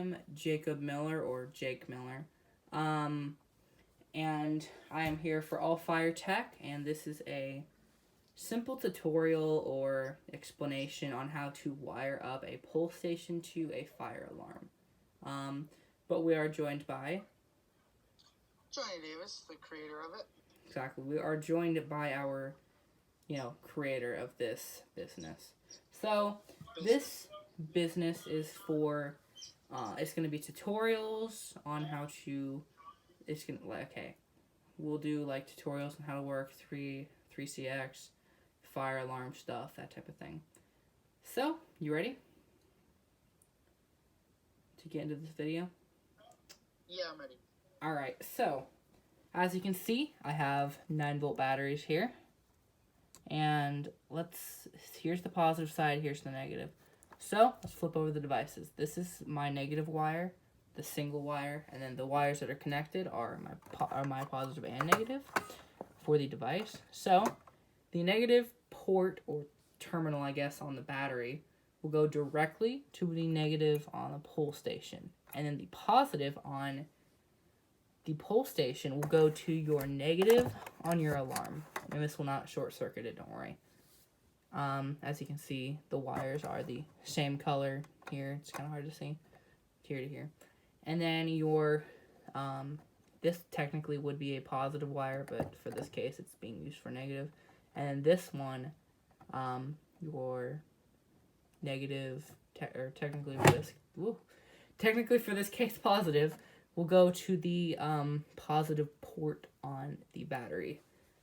am Jacob Miller, or Jake Miller. And I am here for All Fire Tech, and this is a simple tutorial or explanation on how to wire up a pull station to a fire alarm. But we are joined by... Johnny Davis, the creator of it. Exactly. We are joined by our, creator of this business. So, this business is for, it's going to be tutorials on how to, we'll do, tutorials on how to work 3CX, fire alarm stuff, that type of thing. So, you ready to get into this video? Yeah, I'm ready. Alright, so, as you can see, I have 9-volt batteries here. And here's the positive side, here's the negative. So, let's flip over the devices. This is my negative wire, the single wire, and then the wires that are connected are my positive and negative for the device. So, the negative port, or terminal, I guess, on the battery will go directly to the negative on the pull station. And then the positive on the pull station will go to your negative on your alarm. And this will not short circuit it, don't worry. As you can see, the wires are the same color here. It's kind of hard to see, here to here. And then your, this technically would be a positive wire, but for this case, it's being used for negative. And this one, your negative, technically for this case, positive, will go to the positive port on the battery.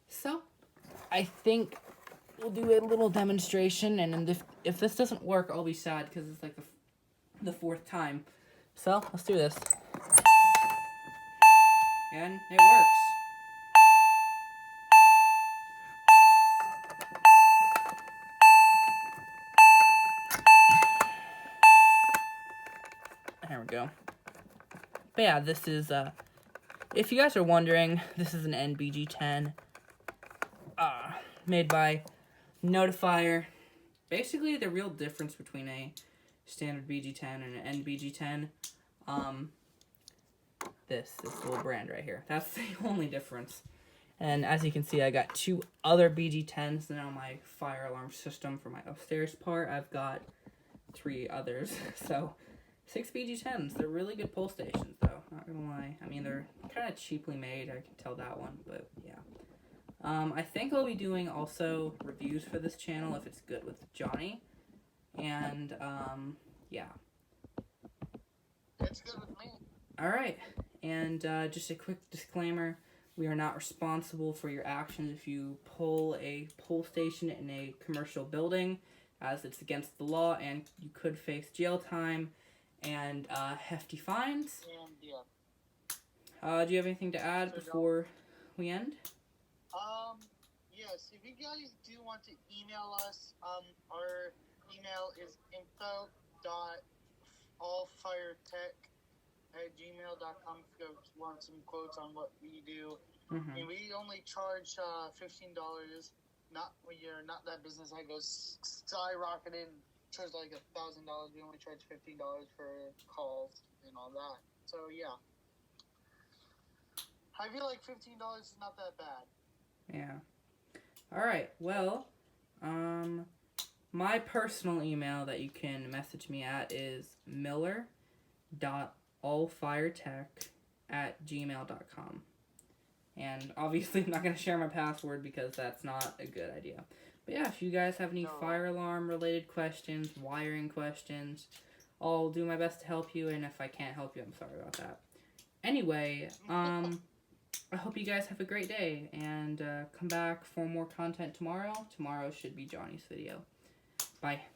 So, I think we'll do a little demonstration, and if this doesn't work, I'll be sad, because it's like the fourth time. So, let's do this. And it works. There we go. But yeah, this is, if you guys are wondering, this is an NBG10, made by Notifier. Basically, the real difference between a standard BG10 and an NBG10, this little brand right here. That's the only difference. And as you can see, I got 2 other BG10s now. My fire alarm system for my upstairs part, I've got 3 others. So, 6 BG10s. They're really good pull stations, though. Not gonna lie. I mean, they're kind of cheaply made. I can tell that one, but yeah. I think I'll be doing also reviews for this channel if it's good with Johnny. And, yeah. It's good with me. Alright. And, just a quick disclaimer. We are not responsible for your actions if you pull a pull station in a commercial building, as it's against the law, and you could face jail time and hefty fines. And, yeah. Do you have anything to add before we end? Yes, if you guys do want to email us, our email is info.allfiretech@gmail.com if you guys want some quotes on what we do. Mm-hmm. And we only charge $15. We're not that business that goes skyrocketed, charge like $1,000. We only charge $15 for calls and all that. So yeah, I feel like $15 is not that bad. Yeah. Alright, well, my personal email that you can message me at is miller.allfiretech@gmail.com. And obviously I'm not going to share my password because that's not a good idea. But yeah, if you guys have any fire alarm related questions, wiring questions, I'll do my best to help you, and if I can't help you, I'm sorry about that. Anyway, I hope you guys have a great day, and come back for more content tomorrow. Tomorrow should be Johnny's video. Bye.